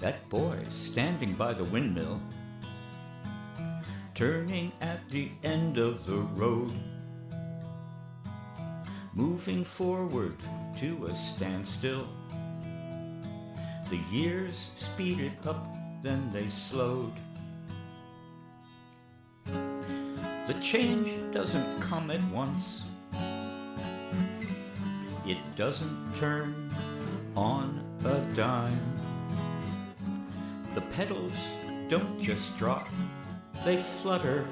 That boy standing by the windmill, turning at the end of the road, moving forward to a standstill. The years speeded up, then they slowed. The change doesn't come at once. It doesn't turn on a dime. The petals don't just drop, they flutter.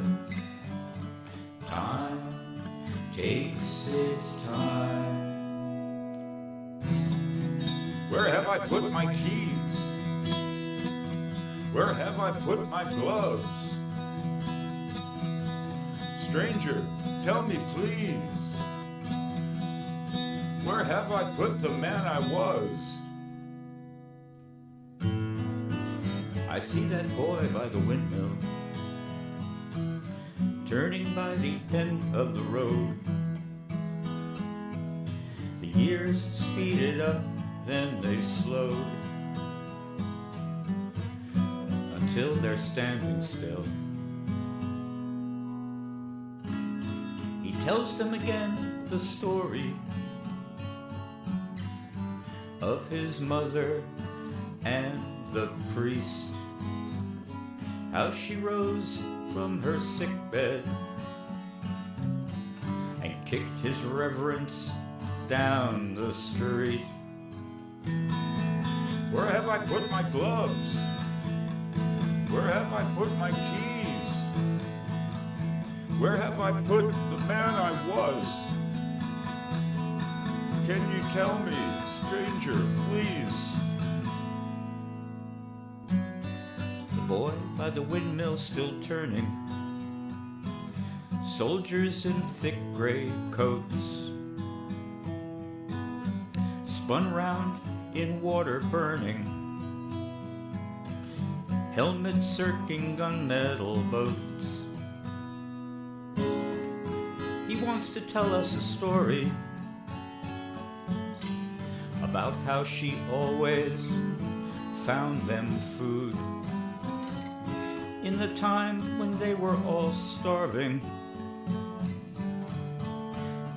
Time takes its time. Where have I put my keys? Where have I put my gloves? Stranger, tell me please, where have I put the man I was? I see that boy by the windmill, turning by the end of the road. The years speeded up, then they slowed, until they're standing still. He tells them again the story of his mother and the priest, how she rose from her sick bed and kicked his reverence down the street. Where have I put my gloves? Where have I put my keys? Where have I put the man I was? Can you tell me, stranger, please? The boy by the windmill still turning, soldiers in thick gray coats, spun round in water burning, helmets circling gunmetal boats. He wants to tell us a story about how she always found them food in the time when they were all starving,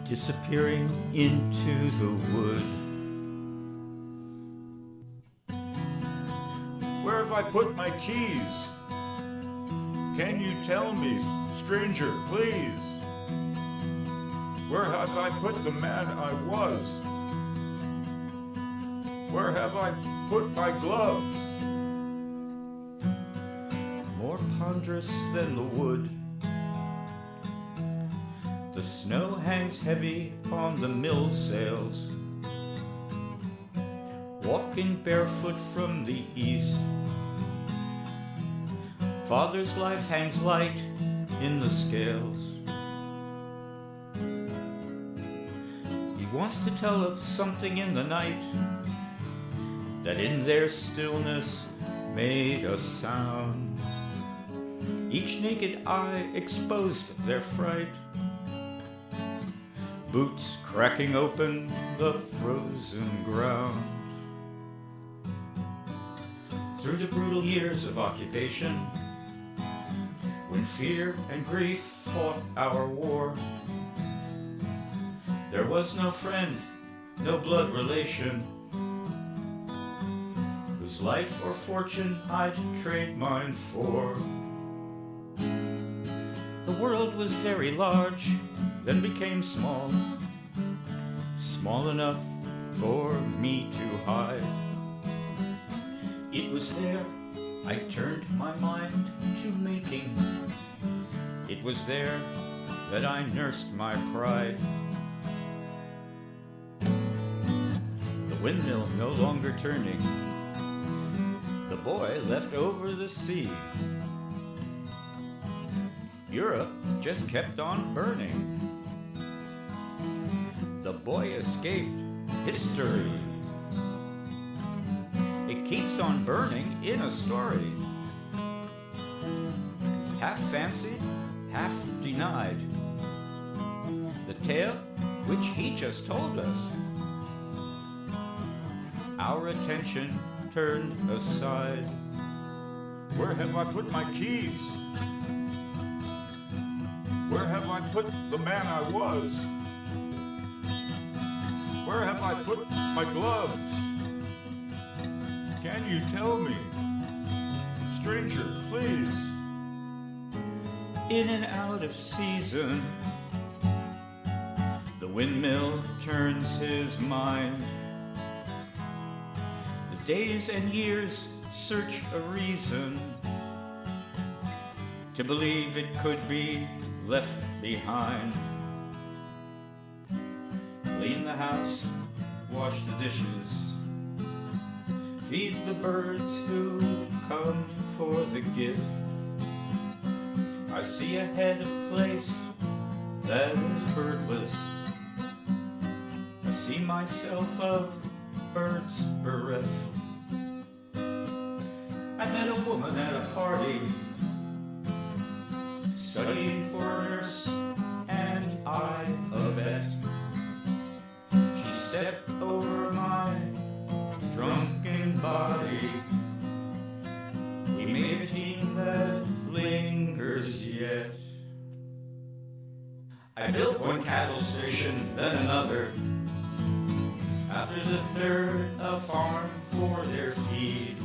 disappearing into the wood. Where have I put my keys? Can you tell me, stranger, please? Where have I put the man I was? Where have I put my gloves? More ponderous than the wood, the snow hangs heavy on the mill sails. Walking barefoot from the east, Father's life hangs light in the scales. He wants to tell of something in the night that in their stillness made a sound. Each naked eye exposed their fright, boots cracking open the frozen ground. Through the brutal years of occupation, when fear and grief fought our war, there was no friend, no blood relation, whose life or fortune I'd trade mine for. The world was very large, then became small, small enough for me to hide. It was there I turned my mind to making. It was there that I nursed my pride. The windmill no longer turning, the boy left over the sea. Europe just kept on burning. The boy escaped history. It keeps on burning in a story, half fancied, half denied. The tale which he just told us. Our attention turn aside. Where have I put my keys? Where have I put the man I was? Where have I put my gloves? Can you tell me? Stranger, please. In and out of season, the windmill turns his mind. The days and years search a reason to believe it could be left behind. Clean the house, wash the dishes, feed the birds who come for the gift. I see ahead a place that is birdless. I see myself of birds bereft. I met a woman at a party, studying for a nurse, and I a vet. She stepped over my drunken body. We made a team that lingers yet. I built one cattle station, then another. After the third, a farm for their feed.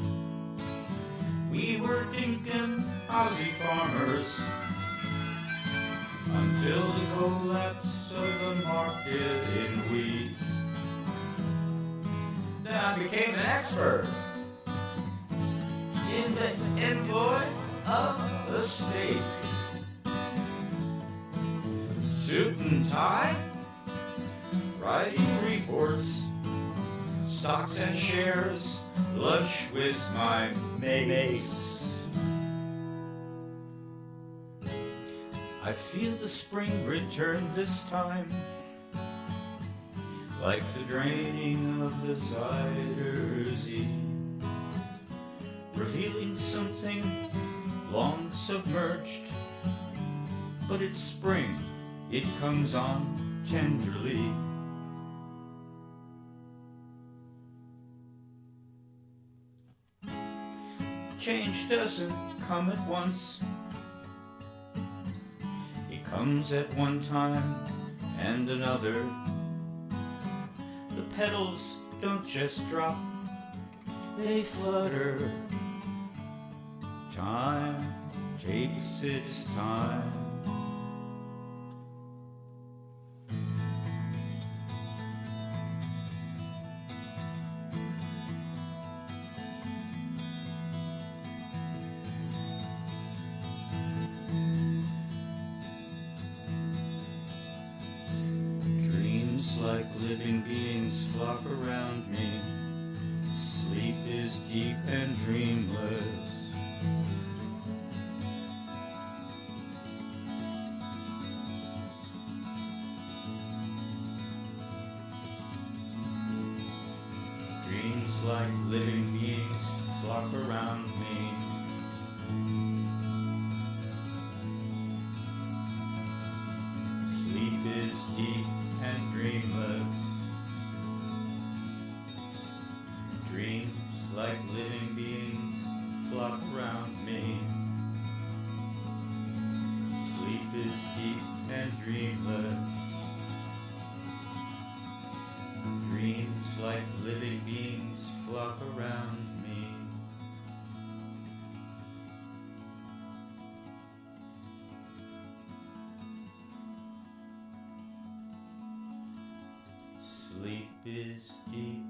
We were dinkum Aussie farmers until the collapse of the market in wheat. Then I became an expert in the employ of the state. Suit and tie, writing reports, stocks and shares, lunch with my mates. I feel the spring return this time, like the draining of the Zuiderzee, revealing something long submerged. But it's spring, it comes on tenderly. Change doesn't come at once. It comes at one time and another. The petals don't just drop, they flutter. Time takes its time. Like living beings flock around me. Sleep is deep and dreamless. Dreams like living beings flock around me. Sleep is deep and dreamless. Dreams like living beings flock around me. Sleep is deep and dreamless. Dreams like living beings flock around me. Sleep is deep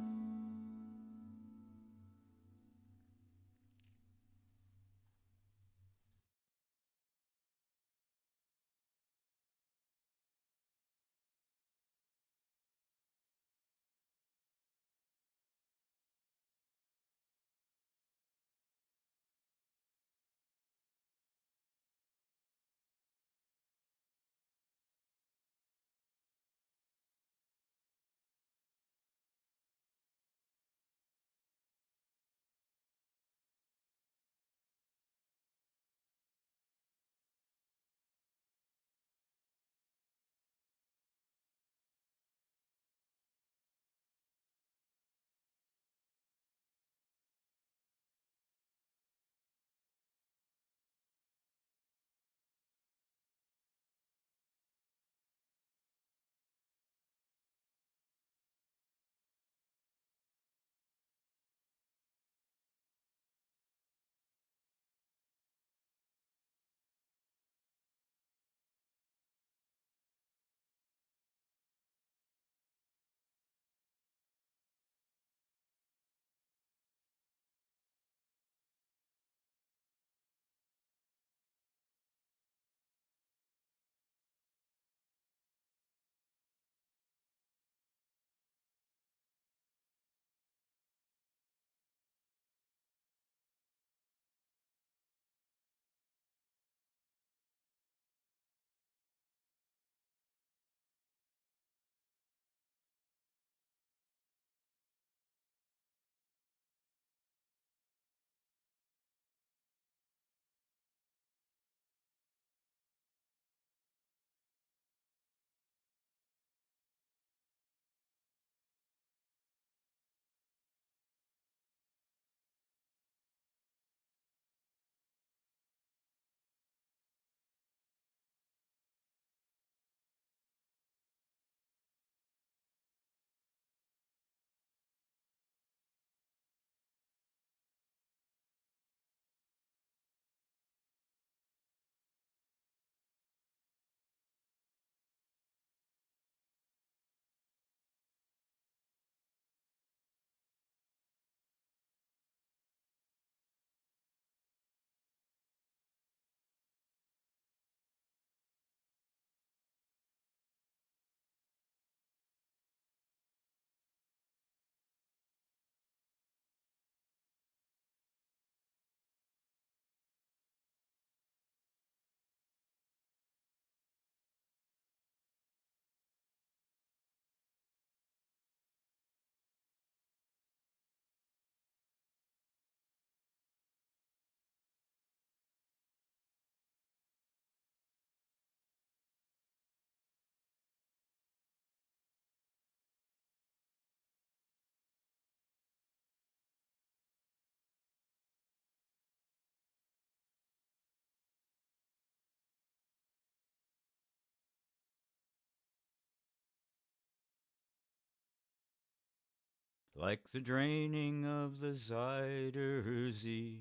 like the draining of the Zuiderzee.